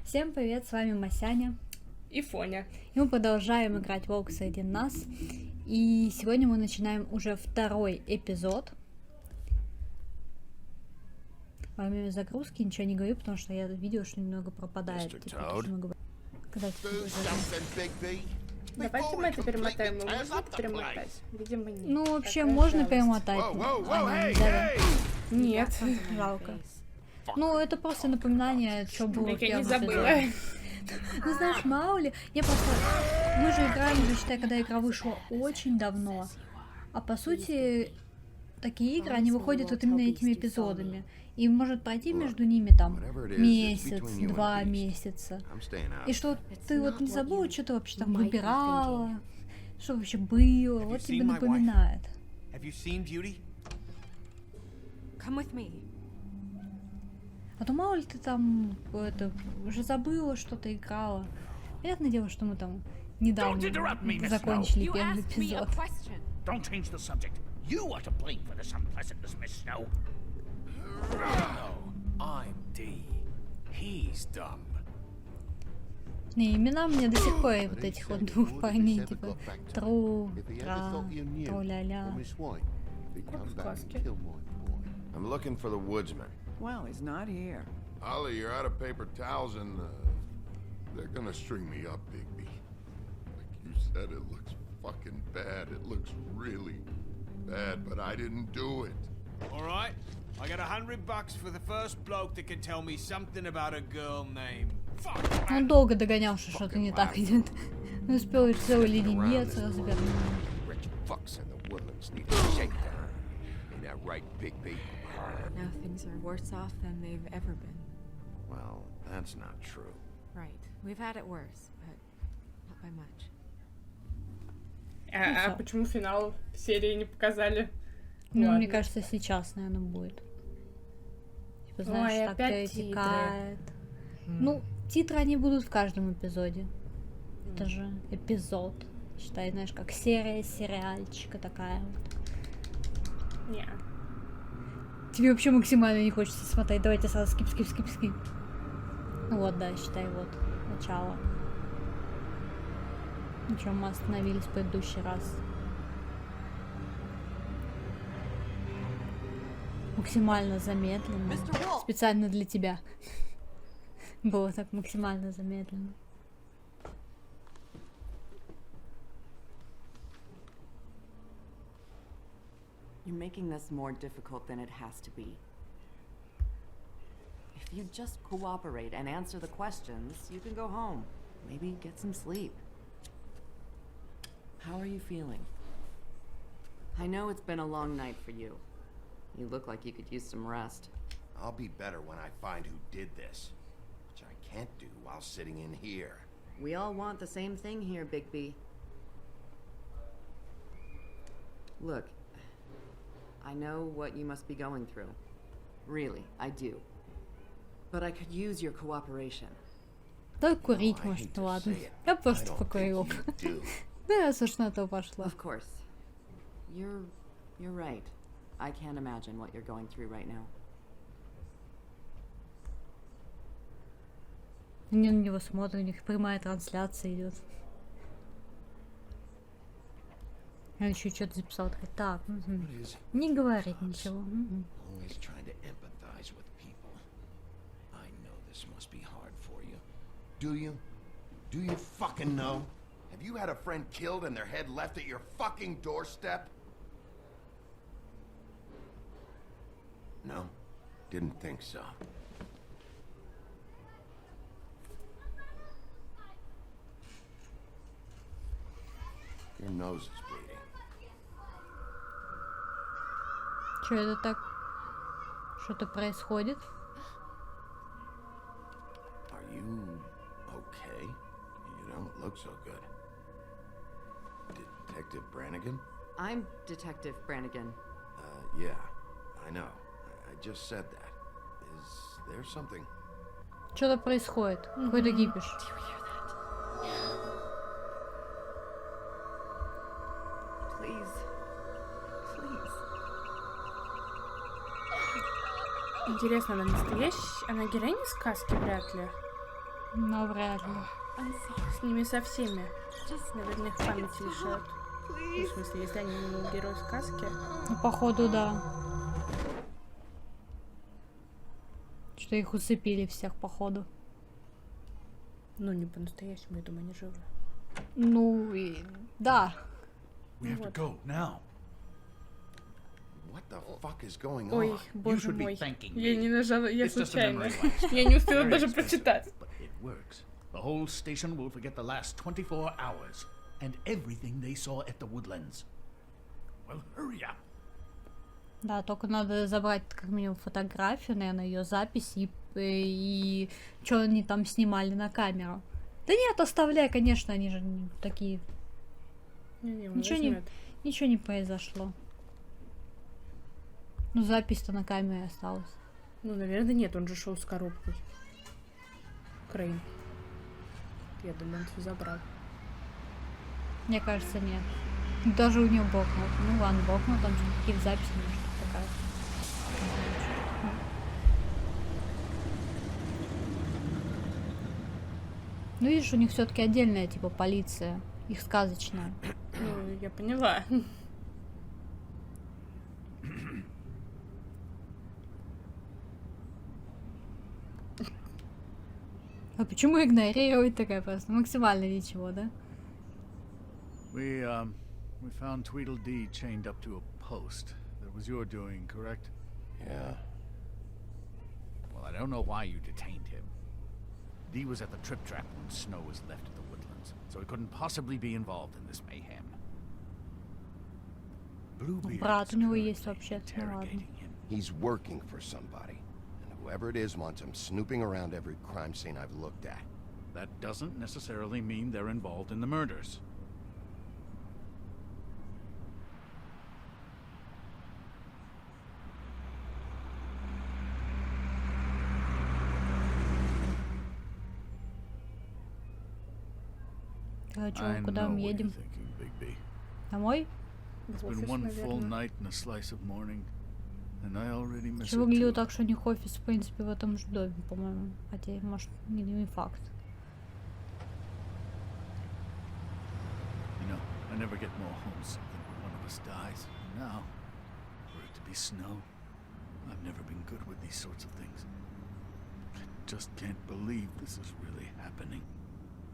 Всем привет, с вами Масяня и Фоня. И мы продолжаем играть волк среди нас. И сегодня мы начинаем уже второй эпизод. Во время загрузки ничего не говорю, потому что я видела, что немного пропадает. Давайте мы это перемотаем. Мы можем это перемотать? Видимо, нет. Ну, вообще можно перемотать. Нет. Жалко. Ну, это просто напоминание, что было. Я не забыла. Ну, знаешь, мало ли. Мы же играем уже, считай, когда игра вышла очень давно. А по сути, такие игры, они выходят вот именно этими эпизодами. И может пройти между ними там месяц, 2 месяца. И что ты вот не забыла, что ты вообще там выбирала, что вообще было, вот тебе напоминает. А то мало ли ты там уже забыла, что-то играла. Понятное дело, что мы там недавно закончили первый эпизод. Не, имена мне до сих пор вот этих вот двух парней, типа Тру, Тра, Тру-ля-ля. Well, he's not here. Ollie, you're out of paper towels and they're gonna string me up, Bigby. Like you said, it looks fucking bad. It looks really bad, but I didn't do it. All right, I got $100 for the first bloke that can tell me something about a girl named. Он долго догонял, что что-то не так идет. Не успел целый леденец развернуть. Now things are worse off than they've ever been. Well, that's not true. Right. We've had it worse, but not by much. А почему финал серии не показали? Ну, мне кажется, сейчас, наверное, будет. Типа, знаешь, так перетекает. Ну, титры они будут в каждом эпизоде. Это же эпизод. Считай, знаешь, как серия сериальчика такая вот. Не. Тебе вообще максимально не хочется смотреть. Давайте сразу скип. Ну вот, да, считай, вот, начало. На чем мы остановились в предыдущий раз. Максимально замедленно. Специально для тебя. Было так максимально замедленно. You're making this more difficult than it has to be. If you just cooperate and answer the questions, you can go home. Maybe get some sleep. How are you feeling? I know it's been a long night for you. You look like you could use some rest. I'll be better when I find who did this, which I can't do while sitting in here. We all want the same thing here, Bigby. Look, I know what you must be going through. Really, I do. But I could use your cooperation. Да курить, может, ладно. Я просто покурю. Да, я, собственно, на то пошла. Of course. You're right. I can't imagine what you're going through right now. Они на него смотрят, у них прямая трансляция идет. Я еще что-то записал, так, не говорит ничего. Do you fucking know? Have you had a friend killed and their head left at your fucking doorstep? No, didn't think so. Your nose is bleeding. Что это так? Что-то происходит? Are you okay? You don't look so good. Detective Brannigan? I'm Detective Brannigan. Yeah, I know. I just said that. Is there something? Что-то происходит. Какой-то кипиш. Интересно, она настоящая? Она героиня сказки? Вряд ли. Ну, вряд ли. С ними со всеми. Наверное, их память лишают. Ну, в смысле, если они не герой сказки. Ну, походу, да. Что их усыпили всех, походу. Ну, не по-настоящему, я думаю, они живы. Ну, и... да. We have to go now. What the fuck is going Ой, on? боже should be мой. thanking Я me. не нажала, я It's just a случайно. memory lapse. Я не успела Very даже expensive, прочитать. but it works. The whole station will forget the last 24 hours and everything they saw at the woodlands. Well, hurry up. Да, только надо забрать как минимум фотографию, наверное, ее запись и что они там снимали на камеру. Да нет, оставляй, конечно, они же такие. Не, он Ничего возьмет. ничего не произошло. Ну, запись-то на камере осталась. Ну, наверное, нет, он же шел с коробкой. Крейн. Я думаю, он все забрал. Мне кажется, нет. Даже у него блокнот. Ну ладно, блокнот, там же какие-то записи, может, такая. Ну, видишь, у них все-таки отдельная, типа, полиция. Их сказочная. Ну, я поняла. А почему игнорировать такая просто? Максимально ничего, да? We found Tweedledee chained up to a post. That was your doing, correct? Yeah. Well, I don't know why you detained him. Dee was at the trip trap when Snow was left at the woodlands, so he couldn't possibly be involved in this mayhem. Bluebeard Брат is у него currently есть вообще-то, ну ладно. interrogating him. He's working for somebody. And whoever it is wants him snooping around every crime scene I've looked at. That doesn't necessarily mean they're involved in the murders. А чё, I куда know мы what you're едем? thinking, Bigby. Домой? It's В been офис, one full наверное. night and a slice of morning, and I already miss Еще it выглядело too. так, что у них офис, в принципе, в этом же доме, по-моему. Хотя, может, не факт. You know, I never get more homesick than when one of us dies. And now, for it to be Snow, I've never been good with these sorts of things. I just can't believe this is really happening.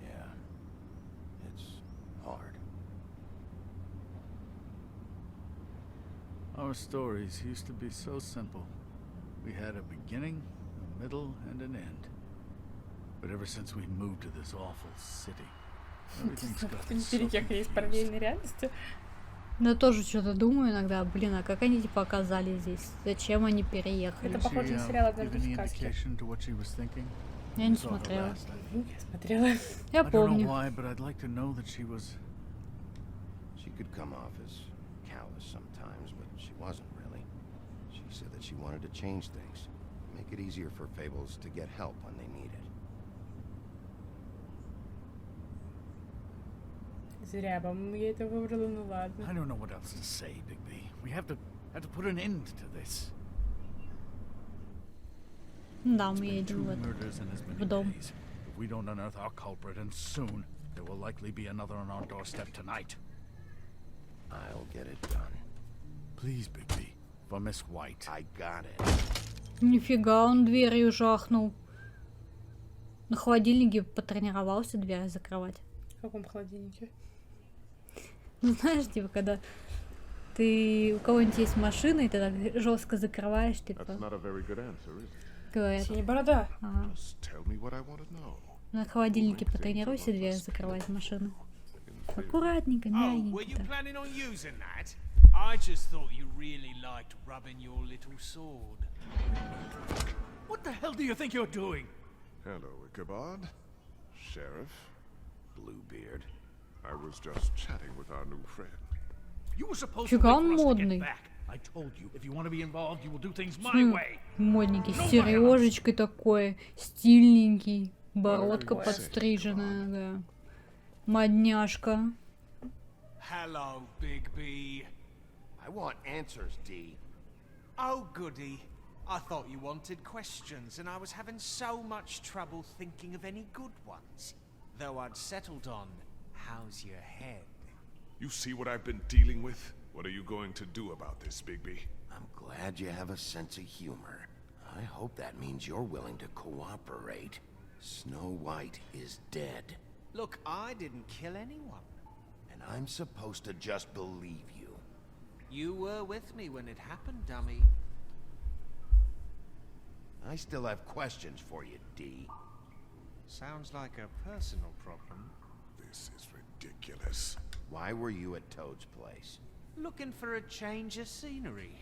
Yeah. It's hard. Our stories used to be so simple. We had a beginning, a middle, and an end. But ever since we moved to this awful city, everything's gotten so Перетекли из параллельной реальности. Но я тоже что-то думаю иногда, блин, а как они, типа, оказались здесь? Зачем они переехали? Это похоже на сериал «Однажды give any в сказке». indication to what she was thinking? Я не Saw her смотрела. last, I think. Я смотрела. Я I don't know помню. why, but I'd like to know that she was. She could come off as callous sometimes, but she wasn't really. She said that she wanted to change things, make it easier for Fables to get help when they need it. Зря, по-моему, я это выбрала, ну ладно. I don't know what else to say, Bigby. We have to put an end to this. Да, мы It's been едем two в это. murders in as в many дом. days. If we don't unearth our culprit, and soon, there will likely be another on our doorstep tonight. I'll get it done. Please, Bigby, for Miss White. I got it. Нифига, он дверью жахнул. На холодильнике потренировался дверь закрывать. В каком холодильнике? Ну, знаешь, типа, когда ты у кого-нибудь есть машина, и ты так жестко закрываешь, типа, That's not a very good answer, is it? говорят. Синяя борода. Ага. Just tell me what I want to know. На холодильнике потренируйся дверь закрывать машину. Аккуратненько, Oh, were you мягенько. planning on using that? I just thought you really liked rubbing your little sword. What the hell do you think you're doing? Hello, Ichabod. Sheriff. Bluebeard. I was just chatting with our new friend. You were supposed to Фига wait он for us to модный. get back. I told you, if you want to be involved, you will do things my Хм, way. Модненький, с сережечкой такой, стильненький, бородка Ой, подстриженная, да. Модняшка. Hello, Bigby. I want answers, D. Oh, goody. I thought you wanted questions, and I was having so much trouble thinking of any good ones. Though I'd settled on, how's your head? You see what I've been dealing with? What are you going to do about this, Bigby? I'm glad you have a sense of humor. I hope that means you're willing to cooperate. Snow White is dead. Look, I didn't kill anyone. And I'm supposed to just believe you. You were with me when it happened, dummy. I still have questions for you, D. Sounds like a personal problem. This is ridiculous. Why were you at Toad's place? Looking for a change of scenery.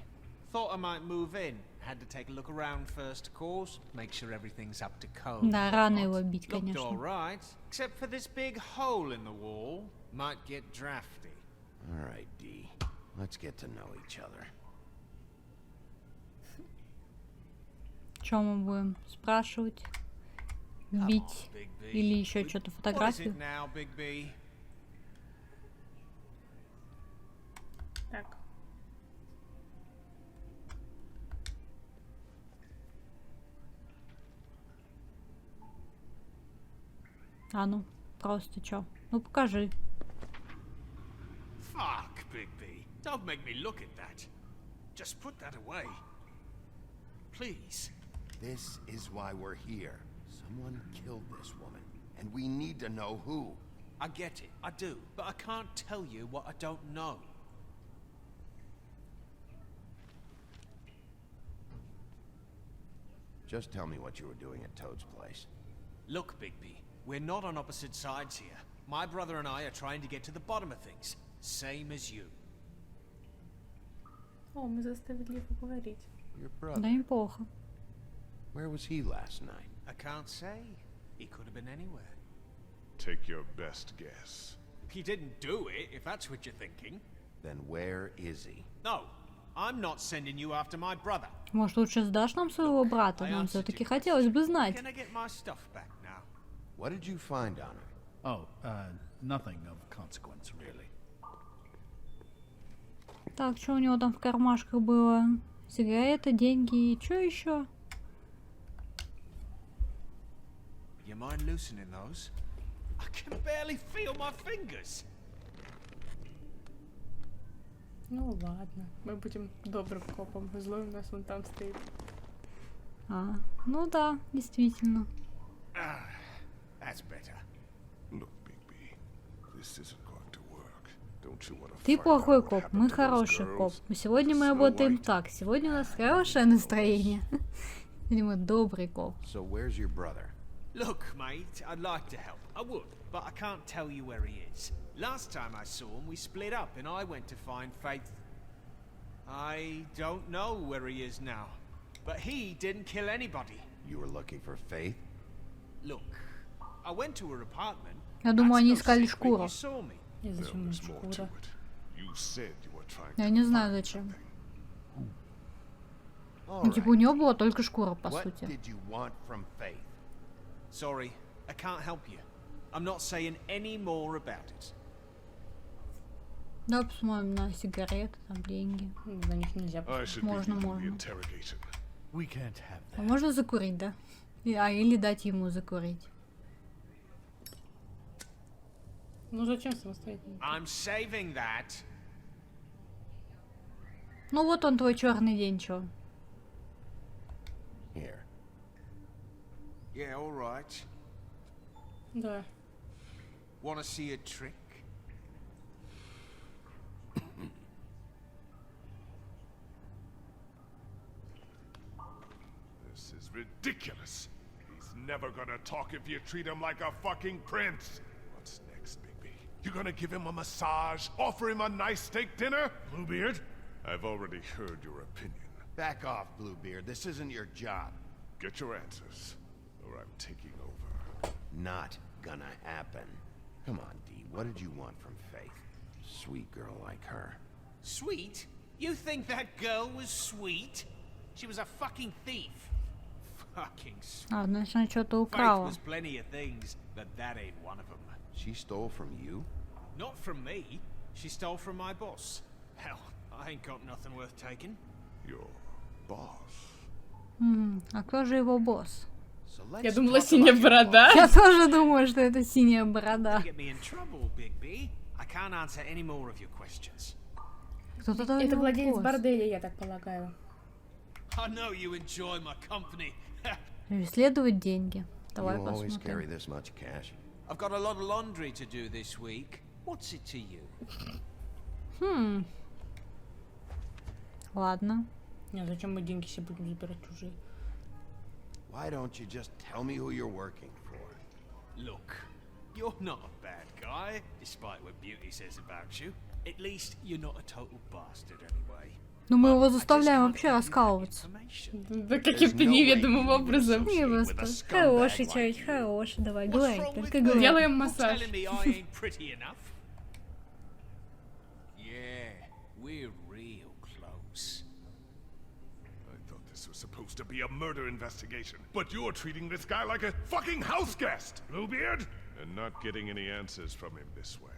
Thought I might move in. Had to take a look around first, of course. Make sure everything's up to code. Да, рано его бить, Looked конечно. all right, except for this big hole in the wall. Might get drafty. All right, D. Let's get to know each other. Чем мы будем спрашивать? Бить или еще что-то What is фотографию? it now, Big B? Так. А ну, просто чё? Ну покажи. Fuck, Big B. Don't make me look at that. Just put that away. Please. This is why we're here. Someone killed this woman, and we need to know who. I get it, I do, but I can't tell you what I don't know. Just tell me what you were doing at Toad's place. Look, Bigby, we're not on opposite sides here. My brother and I are trying to get to the bottom of things, same as you. О, мы за справедливо поговорить. Your Да brother. неплохо. Where was he last night? I can't say. He could have been anywhere. Take your best guess. He didn't do it, if that's what you're thinking. Then where is he? No, I'm not sending you after my brother. Может, лучше сдашь нам своего брата? Нам все-таки хотелось бы знать. Can I get my stuff back now? What did you find on him? Oh, nothing of consequence, really. Так, что у него там в кармашках было? Сигареты, деньги и что еще? You mind loosening those? I can barely feel my fingers. Ну ладно, мы будем добрым копом. Злой у нас вон там стоит. А, ну да, действительно. That's better. Look, Bigby, this isn't going to work. Don't you want to Ты find плохой out what коп, happened мы to those хороший коп. girls? Сегодня мы Snow работаем White? так. Сегодня у нас хорошее настроение. Видимо, добрый коп. So where's your brother? Look, mate, I'd like to help. I would, but I can't tell you where he is. Last time I saw him, we split up and I went to find Faith. I don't know where he is now, but he didn't kill anybody. You were looking for Faith? Look, I went to her apartment. Я думаю, That's они no искали secret, шкуру. you saw me. И Well, зачем нам there's more to шкура? it. You said you were trying Я to не знаю find зачем. something. All Ну, типа, у right. него была только шкура, по What сути. did you want from Faith? Sorry, I can't help you. I'm not saying any more about it. Давай посмотрим на сигареты, там деньги. На них нельзя. I should Можно, be можно. interrogated. We can't have А that. можно закурить, да? Или дать ему закурить. Ну зачем самостоятельно? I'm saving that. Ну вот он, твой черный день, чё? Here. Yeah, all right. Да. Want to see a trick? This is ridiculous. He's never gonna talk if you treat him like a fucking prince. What's next, Bigby? You gonna give him a massage? Offer him a nice steak dinner? Bluebeard? I've already heard your opinion. Back off, Bluebeard. This isn't your job. Get your answers, or I'm taking over. Not gonna happen. Come on, D. What did you want from Faith? Sweet girl like her. Sweet? You think that girl was sweet? She was a fucking thief. Fucking sweet. А, значит, она что-то Faith украла. was plenty of things, but that ain't one of them. She stole from you? Not from me. She stole from my boss. Hell, I ain't got nothing worth taking. Your boss. А кто же его босс? So let's Я думала, talk синяя about your борода. Я тоже думаю, что это синяя борода. Get me in trouble, Bigby. I can't answer any more of your questions. Кто-то там Это его владелец босс. борделя, я так полагаю. I know you enjoy my company. Исследовать деньги. Давай You always посмотрим. carry this much cash? I've got a lot of laundry to do this week. What's it to you? Ладно. Не, зачем мы деньги себе будем забирать чужие? Why don't you just tell me who you're working for? Look, you're not a bad guy, despite what Beauty says about you. At least you're not a total bastard anyway. Ну мы его I just заставляем can't вообще give you that раскалываться. information. Да каким-то неведомым образом. Не просто. Хороший человек, хороший. Давай, говори, только говори. Делаем You're массаж. telling me I ain't pretty enough? Yeah, we're real close. I thought this was supposed to be a murder investigation, but you're treating this guy like a fucking house guest, Bluebeard! And not getting any answers from him this way.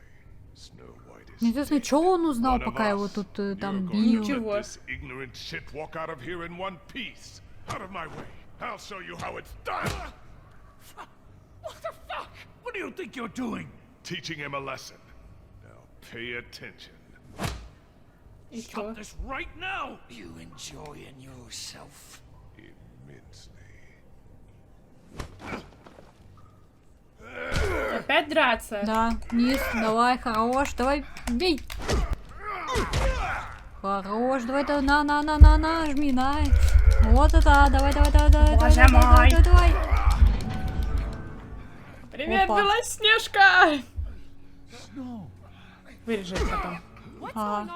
Snow White is Неизвестно, что он узнал, пока его тут там бил. Ничего. This ignorant shit walk out of here in one piece. Out of my way. I'll show you how it's done. What the fuck? What do you think you're doing? Teaching him a lesson. Now pay attention. И чё? Stop this right now! You enjoying yourself? Immensely. Опять драться? Да, низ, давай, хорош, давай, бей. Хорош, давай, на, жми, на. Вот это, давай. Боже мой. Давай. Привет, Опа. Белоснежка! Вырежи это потом. Ага.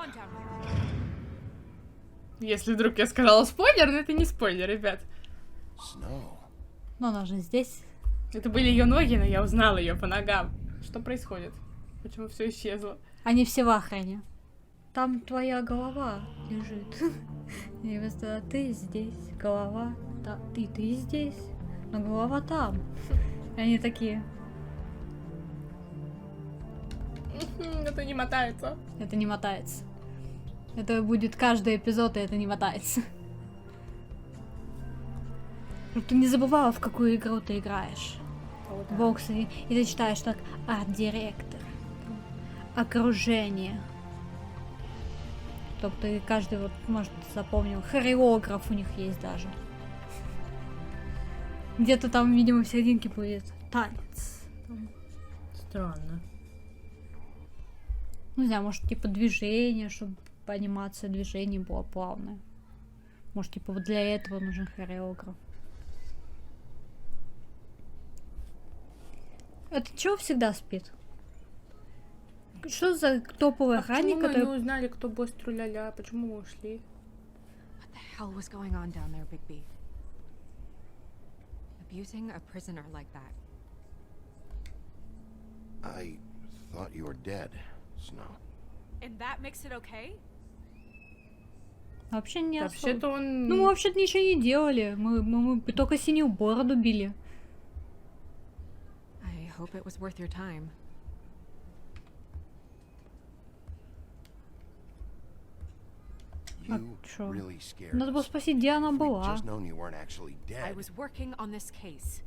Если вдруг я сказала спойлер, но это не спойлер, ребят. Snow. Ну, она же здесь. Это были ее ноги, но я узнала ее по ногам. Что происходит? Почему все исчезло? Они все в охране. Там твоя голова лежит. И вместо ты здесь, голова, да, ты здесь, но голова там. И они такие, Это не мотается. это не мотается. Это будет каждый эпизод, и это не мотается. Чтобы ты не забывала, в какую игру ты играешь. Боксы. И ты читаешь так: арт-директор, окружение. Чтобы ты каждый, вот, может, запомнил. Хореограф у них есть даже. Где-то там, видимо, в серединке будет танец. Странно. Ну, не знаю, может, типа движение, чтобы анимация движений была плавная. Может, типа вот для этого нужен хореограф. Это чего всегда спит? Что за топовый охранник, Почему мы который... не узнали, кто босс Тру-ля-ля? Почему мы ушли? What the hell was going on down there, Bigby? Abusing a prisoner like that. I thought you were dead, Snow. And that makes it okay? Вообще не особо. Вообще-то он... Ну, мы вообще-то ничего не делали. Мы только синюю бороду били. I hope it was worth your time. You Чё? really scared Надо было us. спросить, где она If we'd была. just known you weren't actually I dead. was working on this case.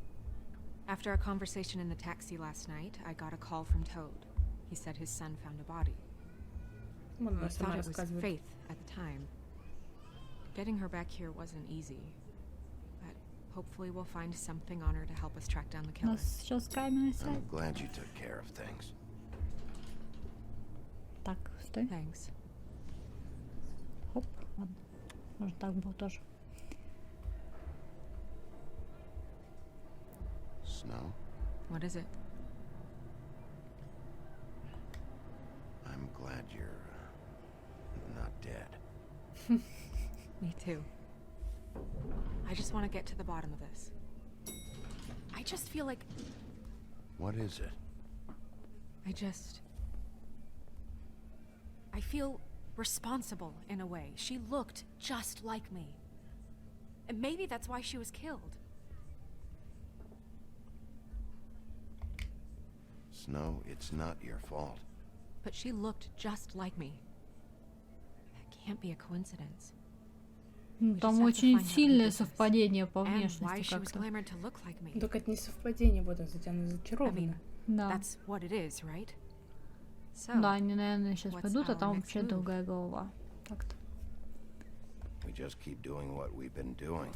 After a conversation in the taxi last night, I got a call from Toad. He said his son found a body. Вон она I сама thought it was рассказывает. Faith at the time. Getting her back here wasn't easy. But hopefully we'll find something on her to help us track down the У killer. нас сейчас каменный сайт. I'm glad you took care of things. Так, стой. Thanks. Хоп. Ладно. Может, так было тоже. Snow, What is it? I'm glad you're not dead. Me too. I just want to get to the bottom of this. I just feel like What is it? I feel responsible in a way. She looked just like me. And maybe that's why she was killed. Snow, it's not your fault. But she looked just like me. That can't be a coincidence. Ну, We там just have to очень find out who сильное did this. совпадение по And why внешности she was как-то. glamored to look like me. Только это не совпадение, вот он затянут I зачаровано. mean, Да. that's what it is, right? So, Да, они, наверное, сейчас what's пойдут, а our там next вообще move? другая голова. Так-то. We just keep doing what we've been doing.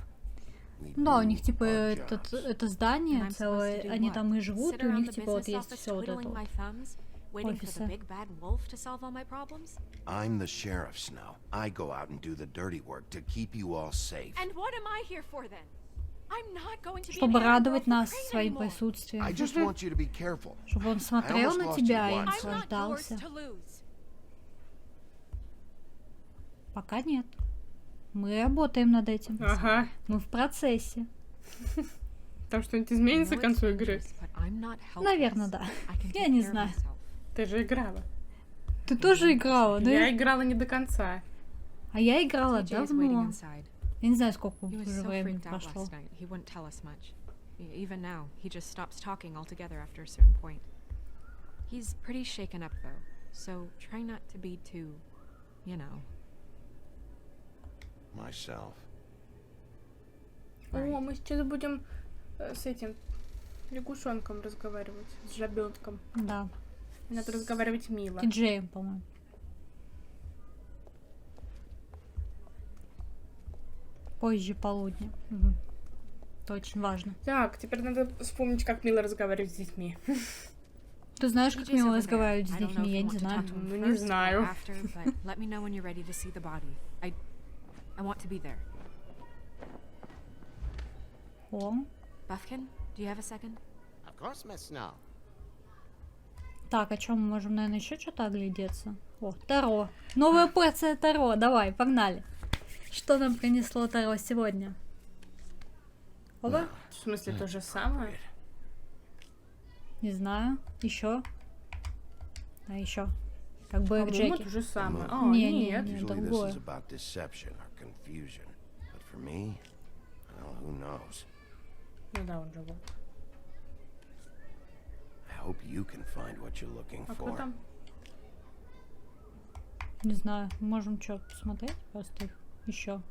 We Да, у do них типа our это jobs. здание And I'm supposed целое, to do они what? там и живут, Sit и у around них the типа вот business есть office все вот twiddling это. my thumbs, waiting for Офиса. the big bad wolf to solve all my problems? I'm the sheriff, Snow. I go out and do the dirty work to keep you all safe. And what am I here for then? I'm not going to be an Чтобы errand радовать girl for нас Crane своим anymore. присутствием. I just want you to be careful. Чтобы он смотрел almost на lost тебя you и once. I'm not yours наслаждался. to lose. Пока нет. Мы работаем над этим. Ага. Мы в процессе. Там что-нибудь I изменится know к it's концу игры? dangerous, but I'm not helpless. Наверное, да. I can Я take не care of знаю. myself. Ты же играла. Ты тоже играла, да? Я играла не до конца. А я играла TJ is waiting давно. inside. Я не знаю, сколько He was уже so времени freaked out прошло. last night, he wouldn't tell us much. Even now, he just stops talking altogether after a certain point. He's pretty shaken up though, so try not to be too, you know. Myself. О, мы сейчас будем с этим лягушонком разговаривать, с жабенком. Да. Надо разговаривать мило. Диджеем, по-моему. Позже полудня. Мгм. Это очень важно. Так, теперь надо вспомнить, как мило разговаривать с детьми. Ты знаешь, как TJ's мило over there. разговаривать с I don't know детьми? if Я you не want to знаю. talk to him Ну, не first or знаю. after, but let me know when you're ready to see the body. I want to be there. О, Buffkin, do you have a second? Of course, Miss Snow. так, о чем мы можем, наверное, еще что-то оглядеться? О, Таро. Новая порция Таро. Давай, погнали. Что нам принесло Таро сегодня? Опа. В смысле, то же самое? Не знаю. Еще. А еще. Как бы По-моему, Джеки. то же самое. А, Не, нет. не. Usually this другое. is about deception or confusion. But for me, well, who knows? Ну да, он же вот. I hope you can find what you're looking А кто for. там? Не знаю. Можем что, посмотреть просто их еще.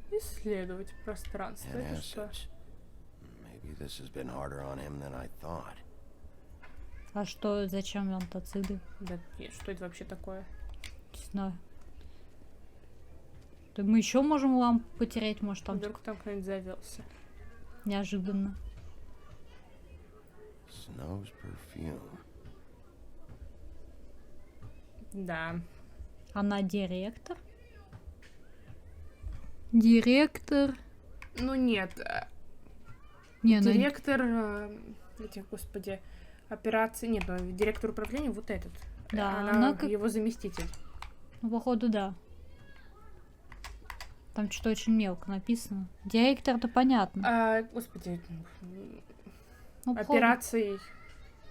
Исследовать пространство. In Это что? essence, maybe this has been harder on him than I thought. А что, зачем антоциды? Да нет, что это вообще такое? Не знаю. Да мы еще можем лампу потерять, может там Вдруг там кто-нибудь завелся. неожиданно. Snow's perfume. Да. Она директор? Директор? Ну нет, Не, ну, директор этих, господи, операций. Нет, ну, директор управления вот этот. Да, Она она как- его заместитель. ну, походу, да. Там что-то очень мелко написано. Директор-то понятно. Господи, Ну, походу. операций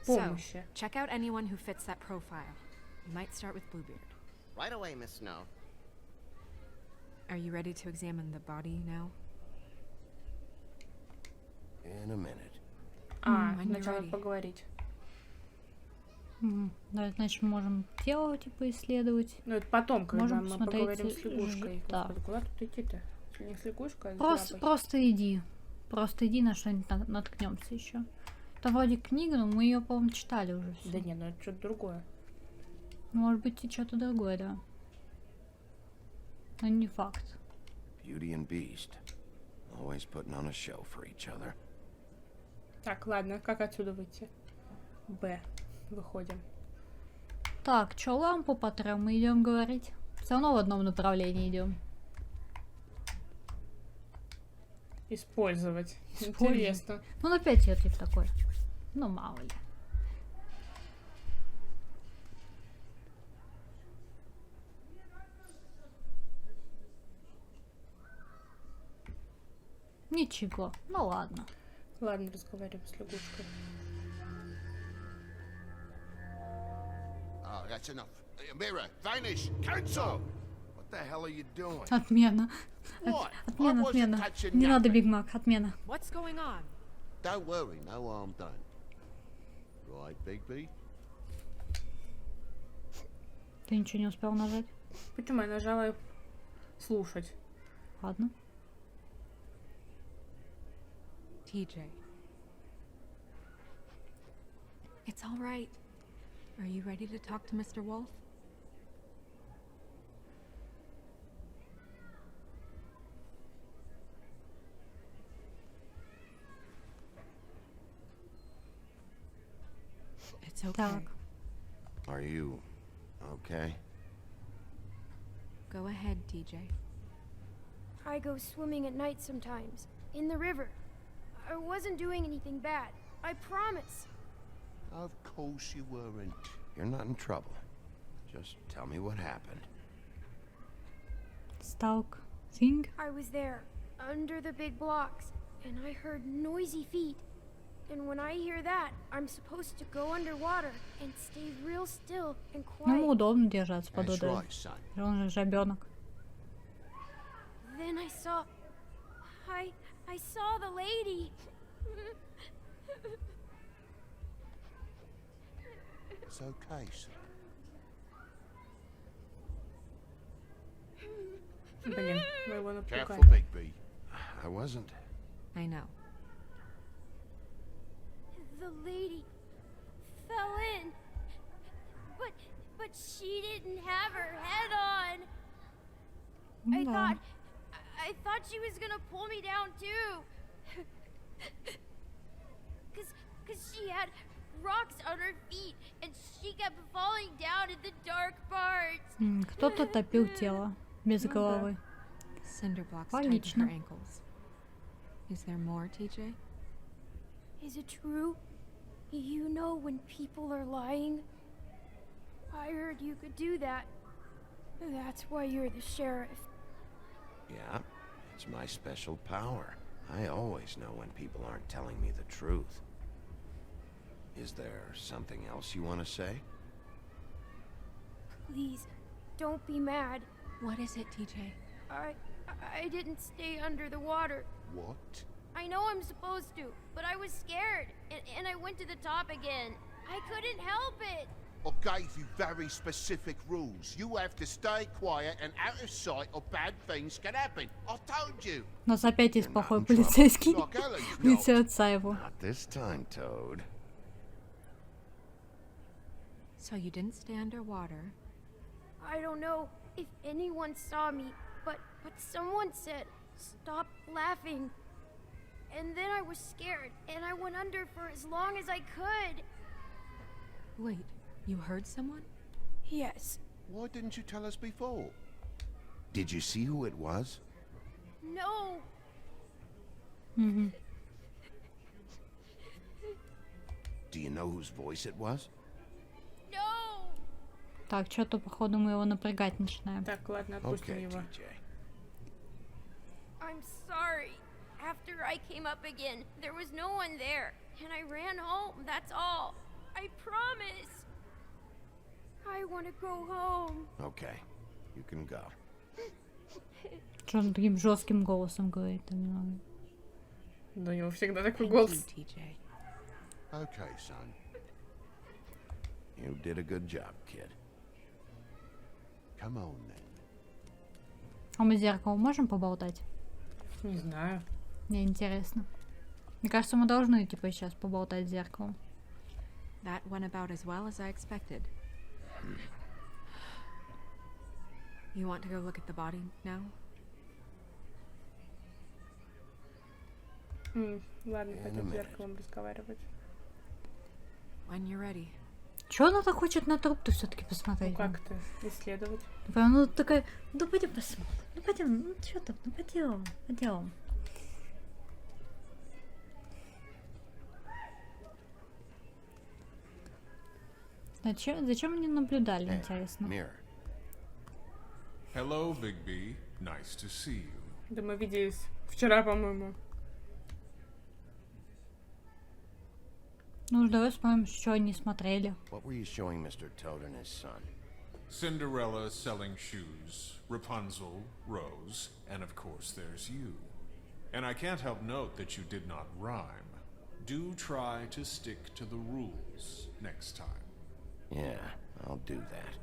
So, помощи. check out anyone who fits that profile. You might start with Bluebeard. Right away, Miss Snow. Are you ready to examine the body now? In a minute. А, when you're сначала ready. поговорить. Мгм. Да, значит, можем тело, типа, исследовать. Ну, это потом, когда Можем мы посмотреть, поговорим с лягушкой. да. Господи, куда тут идти-то? Если не с лягушкой, а с Просто, жабой. просто иди. Просто иди, на что-нибудь наткнемся еще. Это вроде книга, но мы ее, по-моему, читали уже всё. Да не, ну это что-то другое. Может быть, и что-то другое, да. Но не факт. Beauty and Beast. Always putting on a show for each other. Так, ладно, как отсюда выйти? Б. Выходим. Так, что лампу потрем, мы идем говорить. Все равно в одном направлении идем. Использовать. Использовать. Интересно. Ну, опять я типа такой. Ну, мало ли. Ничего. Ну ладно. Ладно, разговариваем с лягушкой. Oh, that's enough. Mira, vanish! Cancel! What the hell are you doing? Отмена. What? Отмена, I wasn't отмена. touching Не надо, nothing. Биг Мак, отмена. What's going on? Don't worry, no harm done. Right, Bigby? Ты ничего не успел нажать? Почему я нажала слушать? Ладно. TJ. It's all right. Are you ready to talk to Mr. Wolf? It's okay. Так. Are you okay? Go ahead, TJ. I go swimming at night sometimes, in the river. I wasn't doing anything bad, I promise. Of course you weren't. You're not in trouble. Just tell me what happened. Stalk thing. I was there, under the big blocks, and I heard noisy feet. And when I hear that, I'm supposed to go underwater and stay real still and Ну, ему quiet. удобно держаться под That's водой. right, son. Он же жабенок. Then I saw the lady. It's okay, son. Блин, мы его Careful, напугали. Bigby. I wasn't. I know. The lady fell in. But she didn't have her head on. Ну да. I thought she was gonna pull me down too. Cause she had rocks on her feet and she kept falling down in the dark parts. Кто-то топил тело без головы. Cinder blocks tied to Логично. her ankles. Is there more, TJ? Is it true? You know when people are lying? I heard you could do that. That's why you're the sheriff. Yeah, it's my special power. I always know when people aren't telling me the truth. Is there something else you want to say? Please, don't be mad. What is it, TJ? I didn't stay under the water. What? I know I'm supposed to, but I was scared, and I went to the top again. I couldn't help it. I gave you very specific rules. You have to stay quiet and out of sight or bad things can happen. I told you. У нас опять есть плохой полицейский. Like Ellen's В лице not. отца его. Not this time, Toad. So you didn't stay underwater. I don't know if anyone saw me, but someone said, "Stop laughing." And then I was scared, and I went under for as long as I could. Wait, you heard someone? Yes. Why didn't you tell us before? Did you see who it was? No. Do you know whose voice it was? No. Так, что-то, походу, мы его напрягать начинаем. Так, ладно, отпустим Okay, его. TJ. I'm sorry. After I came up again, there was no one there, and I ran home, that's all. I promise. I want to go home. Okay, you can go. Что он таким жестким голосом говорит? Да у него всегда такой Thank голос. you, TJ. Okay, son. You did a good job, kid. Come on then. А мы зеркало можем поболтать? Не знаю. Мне интересно. Мне кажется, мы должны, типа, сейчас поболтать с зеркалом. That went about as well as I expected. You want to go look at the body now? Ладно, In a пойдем с minute. зеркалом разговаривать. When you're ready. Чё она так хочет на труп-то все-таки Ну посмотреть? как это? Исследовать? Прям, ну такая, ну пойдем посмотрим. Ну пойдем, ну что там, ну пойдем. Зачем они наблюдали, Hey, интересно? mirror. Hello, Bigby. Nice to see you. Да мы виделись вчера, по-моему. Ну, давай вспомним, что они смотрели. What were you showing Mr. Toad and his son? Cinderella selling shoes, Rapunzel, Rose, and of course there's you. And I can't help note that you did not rhyme. Do try to stick to the rules next time. Yeah, I'll do that.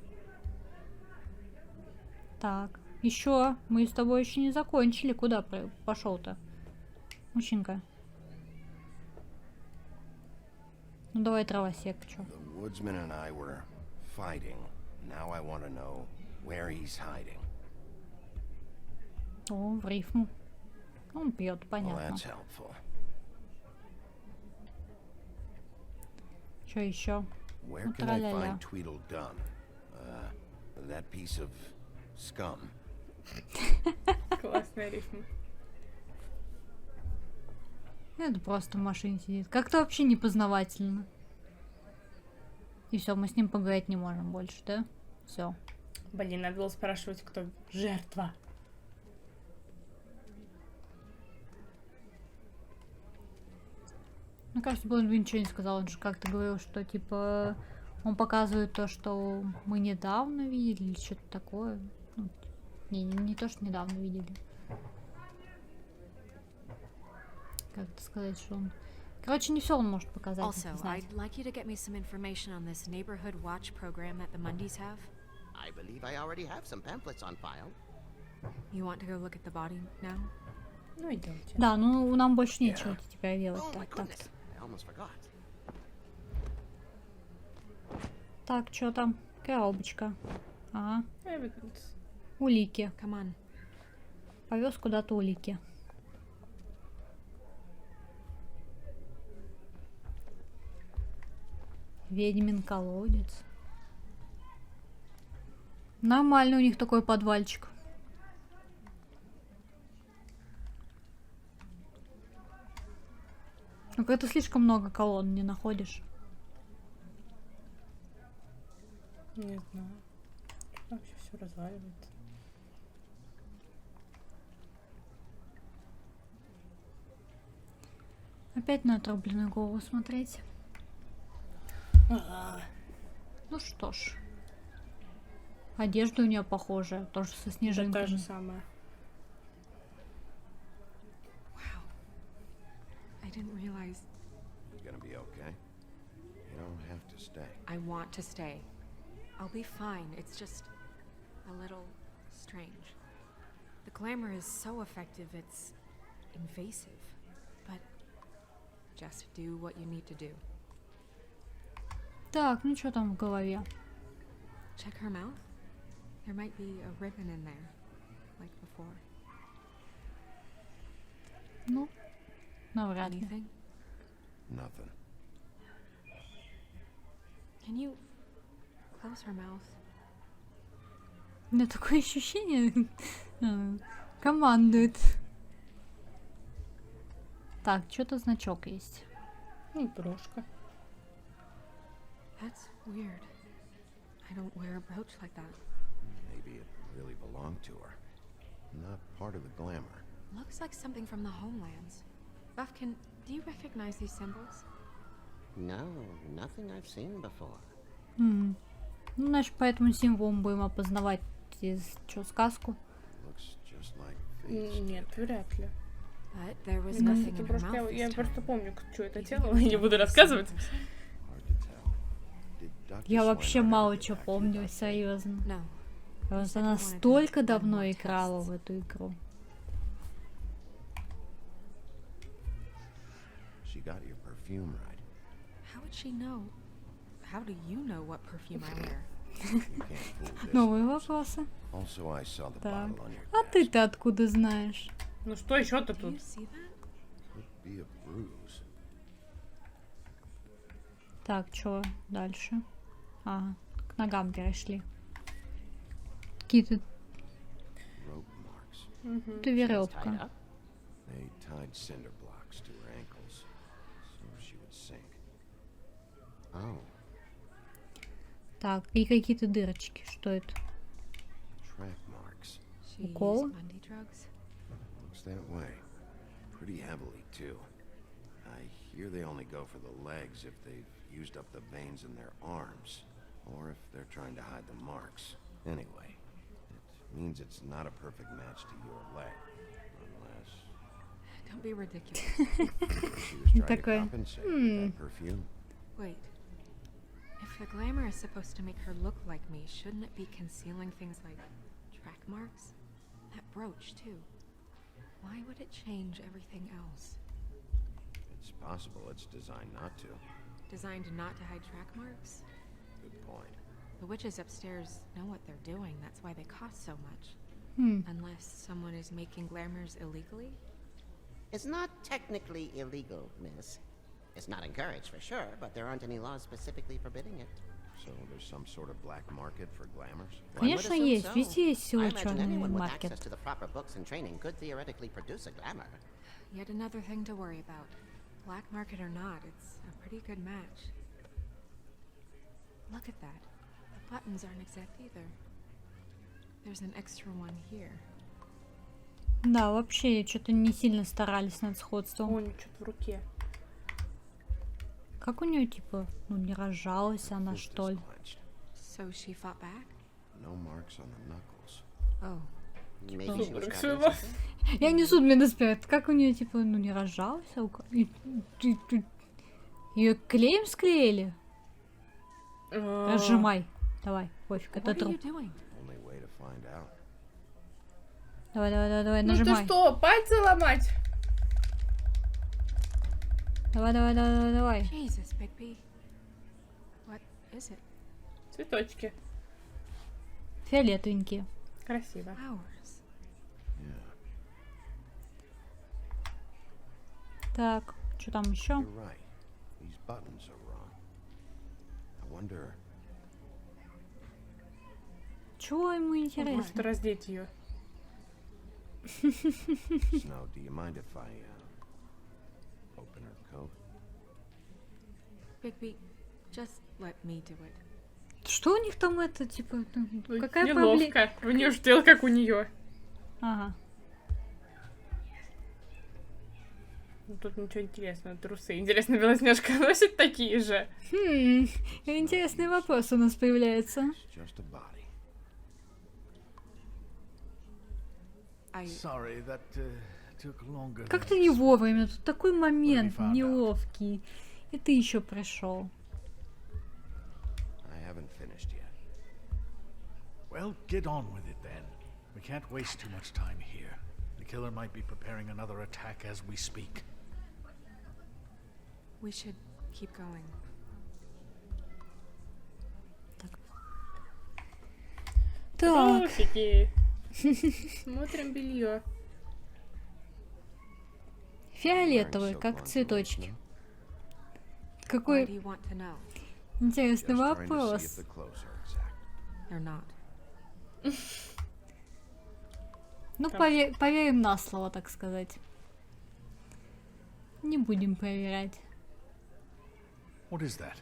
Так. Еще, мы с тобой еще не закончили. Куда пошел-то? Мужчинка. Ну давай травосек, чё? The woodsman and I were fighting. Now I want to know where he's hiding. О, в рифму. Он пьет, Well, понятно. that's helpful. Что еще? Where Ну, can I траля-ля. find Tweedledum? That piece of scum. Классная рифма. Это просто в машине сидит. Как-то вообще непознавательно. И все, мы с ним поговорить не можем больше, да? Все. Блин, надо было спрашивать, кто жертва. Мне кажется, бы он ничего не сказал. Он же как-то говорил, что типа он показывает то, что мы недавно видели, или что-то такое. Ну, не то, что недавно видели. Как это сказать, что он... Короче, не все он может показать. Also, знать. I'd like you to get me some information on this neighborhood watch program that the Mundys have. I believe I already have some pamphlets on file. You want to go look at the body now? Ну, идемте. Да, ну нам больше нечего теперь делать. Oh my Так, так. goodness, I almost forgot. Так, что там? Коробочка. Ага. Evidence. Улики. Come on. Повез куда-то улики. Ведьмин колодец. Нормально у них такой подвальчик. Ну как-то слишком много колонн, не находишь? Не знаю. Вообще все разваливается. Опять на отрубленную голову смотреть. Ну что ж. Одежда у нее похожая, тоже со Да, снежинками. та же самая. Wow. I didn't realize. You gonna be okay? You don't have to stay. I want to stay. I'll be fine. It's just a little strange. The glamour is so effective, it's invasive. But just do what you need to do. Так, ну что там в голове? Check her mouth. There might be a ribbon in there, like before. Ну, навряд ли. Anything? Nothing. Can you close her mouth? У меня такое ощущение, командует. Так, что-то значок есть. Ну, брошка. That's weird. I don't wear a brooch like that. Maybe it really belonged to her. Not part of the glamour. Looks like something from the homelands. Buffkin, do you recognize these symbols? No, nothing I've seen before. Ну, значит, по этому символу будем опознавать сказку. Looks just like these. Нет, вряд ли. But there was Мне nothing кажется, in это her брошка. mouth Я this просто time. помню, что это тело, не буду рассказывать. Hard to tell. Did Dr. Я вообще Swinehart мало get чего back to you помню, about серьезно. No. Просто said you она wanted to столько run давно more играла tests. в эту игру. She got your perfume right. How would she know? How do you know what perfume I wear? You can't fool this. Новые вопросы. Also, I saw the Так. bottle on your А desk. ты-то откуда знаешь? Ну что еще-то Do тут? you see that? Could be a bruise. Так, что дальше? Ага, к ногам перешли. Какие-то... Rope marks. Это Tied веревка. up? They tied cinder blocks to her ankles so she would sink. Oh, Так, и какие-то дырочки. Что это? track marks. She used Укол? Mundy drugs? Looks that way. Pretty heavily, too. I hear they only go for the legs if they've used up the veins in their arms, or if they're trying to hide the marks. Anyway, it means it's not a perfect match to your leg, unless Don't be ridiculous. she was trying to Такое. compensate with that perfume. Wait. If the glamour is supposed to make her look like me, shouldn't it be concealing things like track marks? That brooch, too. Why would it change everything else? It's possible it's designed not to. Designed not to hide track marks? Good point. The witches upstairs know what they're doing. That's why they cost so much. Unless someone is making glamours illegally? It's not technically illegal, miss. It's not encouraged for sure, but there aren't any laws specifically forbidding it. So there's some sort of black market for glamours? Конечно, есть. Везде есть I всего imagine черный anyone with access маркет. to the proper books and training could theoretically produce a glamour. Yet another thing to worry about. Black market or not, it's a pretty good match. Look at that. The buttons aren't exact either. There's an extra one here. Да, вообще, что-то не сильно старались над сходством. О, что-то в руке. Как у нее, типа, ну не разжалась она, что ли? So she fought back? No marks on the knuckles. Oh. Maybe she was Судорог stabbing своего. something? Я несу мне спирт. Как у нее, типа, ну не разжалась? Ее клеем склеили? Разжимай. Давай, пофиг, это What are you труп. doing? Only way to find out. Давай, давай, давай, давай, Ну ты нажимай. что, пальцы ломать? Давай, давай, давай, давай, давай. Jesus, Bigby. What is it? Цветочки. Фиолетовенькие. Красиво. Flowers. Yeah, Так, что там еще? you're right. These buttons are wrong. I wonder... Чего ему Может интересно? раздеть ее. Snow, do you mind if I, open her coat? Bigby, just let me do it. Что у них там это, типа, Ой, какая проблема? неловко. У нее же дело как у нее. Ага. Ну, тут ничего интересного. Трусы. Интересно, Белоснежка носит такие же? Интересный вопрос у нас появляется. It's just a body. Sorry, that took longer. Как-то than не expected. вовремя. Тут такой момент found out? неловкий. И ты еще пришел. I haven't finished yet. Well, get on with it then. We can't waste too much time here. The killer might be preparing another attack as we speak. We should keep going. Так, Труфики. Смотрим белье. фиолетовый, как цветочки. Why do Какой you want to know? интересный Just trying to see if вопрос. the clothes are exact. They're not. Ну, поверим на слово, так сказать. Не будем проверять. What is that?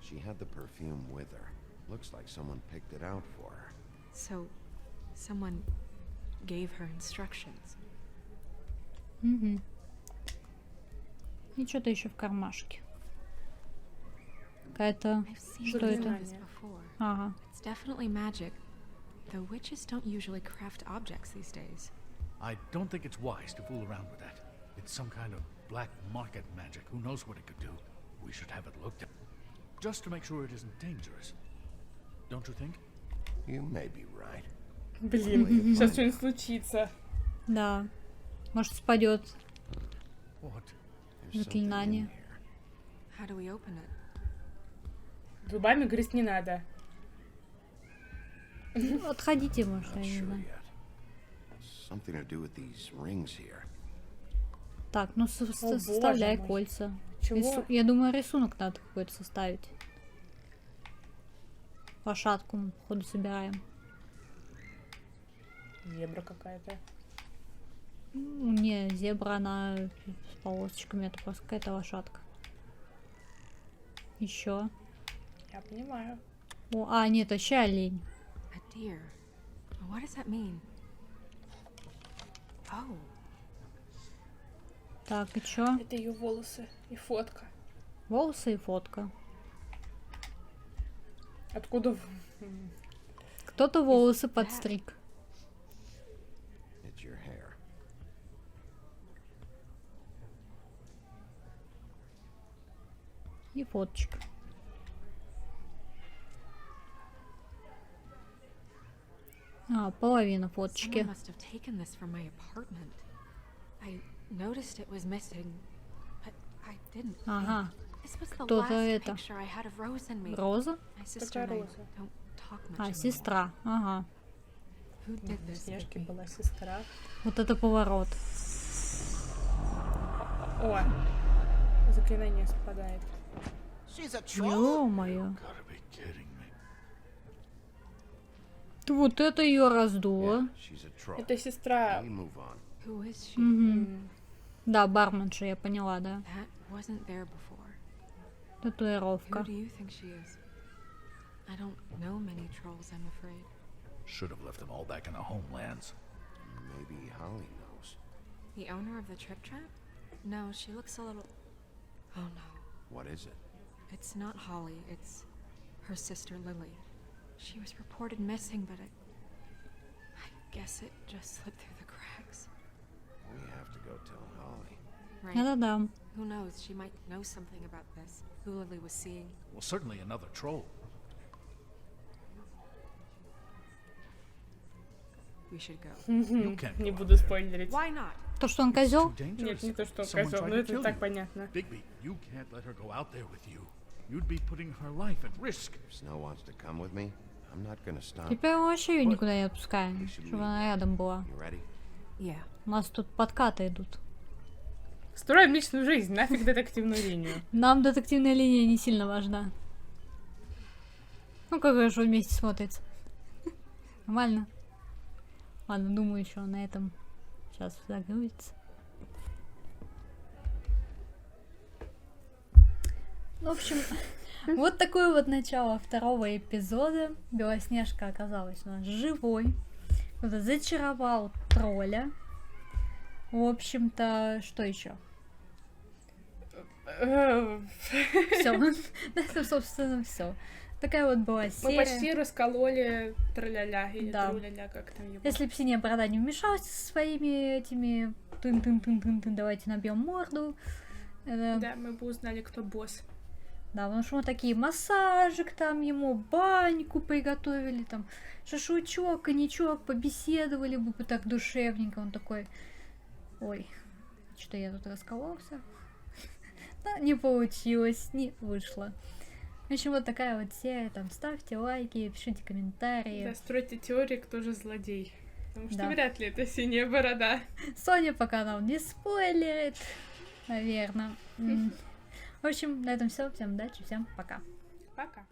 She had the perfume with her. Looks like someone picked it out for her. So, someone gave her instructions. Угу. И что-то еще в кармашке. Какая-то... I've seen Что this это? before. Ага. It's definitely magic. The witches don't usually craft objects these days. I don't think it's wise to fool around with that. It's some kind of black market magic. Who knows what it could do? We should have it looked at. Just to make sure it isn't dangerous. Don't you think? You may be right. Блин, сейчас что-нибудь случится. Да. Может, спадет What? There's something in заклинание. here. How do we open it? Зубами грызть не надо. Ну, отходите, может, я Not не sure знаю. yet. Something to do with these rings here. Так, ну боже составляй мой. кольца. Чего? Я думаю, рисунок надо какой-то составить. Лошадку мы, походу, собираем. Зебра какая-то. Ну, не, зебра, она с полосочками, это просто какая-то лошадка. Еще. Я понимаю. О, нет, вообще олень. A deer. What does that mean? Oh, Так, и чё? Это ее волосы и фотка. Волосы и фотка. Откуда... Кто-то волосы подстриг. It's your hair. И фоточка. А, половина фоточки. Someone must have taken this from my apartment. I noticed it was missing, but I didn't. Ага. This was the Кто-то last это. picture I had of Rose and me. Роза? My sister Какая and I Роза? don't talk much А, anymore. сестра. Ага. Who did this? with Снежки me? была сестра. Вот это поворот. О, заклинание спадает. She's a troll. Ё-моё. Gotta be kidding me. Вот это ее раздуло. Yeah, she's a troll. Это сестра. We move on. Who is she? Мгм. Да, барменша, я поняла, да. That wasn't there before. Who Татуировка. do you think she is? I don't know many trolls, I'm afraid. Should have left them all back in the homelands. Maybe Holly knows. The owner of the trip trap? No, she looks a little... Oh no. What is it? It's not Holly, it's her sister Lily. She was reported missing, but I guess it just slipped through the cracks. We have to go tell Holly. Right. Да-да-да. Who knows? She might know something about this. Who Lily was seeing. Well, certainly another troll. We should go. You can't Не go буду out there. спойлерить. Why not? То, что он козел? Too dangerous. Нет, не то, что Someone козел, tried но to это kill так you. понятно. Bigby, you can't let her go out there with you. You'd be putting her life at risk. If Snow wants to come with me, I'm not gonna stop. Теперь мы вообще ее никуда не отпускаем, чтобы она рядом была. You ready? Yeah. У нас тут подкаты идут. Строим личную жизнь, нафиг детективную линию. Нам детективная линия не сильно важна. Ну, как хорошо вместе смотрится. Нормально. Ладно, думаю, что на этом сейчас загрузится. В общем, вот такое вот начало второго эпизода. Белоснежка оказалась у нас живой. Кто-то зачаровал тролля. В общем-то, что еще? Все. На этом, собственно, все. Такая вот была Мы серия. почти раскололи траля-ля или Да. труля-ля, как там его. Если Ксения Борода не вмешалась со своими этими тын-тын-тын-тын-тын, давайте набьем морду. Да, мы бы узнали, кто босс. Да, потому что мы такие массажик там ему, баньку приготовили, там шашлычок, коньячок, побеседовали бы так душевненько. Он такой, ой, что я тут раскололся. Да, не получилось, не вышло. В общем, вот такая вот серия. Там ставьте лайки, пишите комментарии. Да, стройте теории, кто же злодей. Потому что Да. вряд ли это синяя борода. Соня пока нам не спойлерит, наверное. В общем, на этом все. Всем удачи, всем пока. Пока.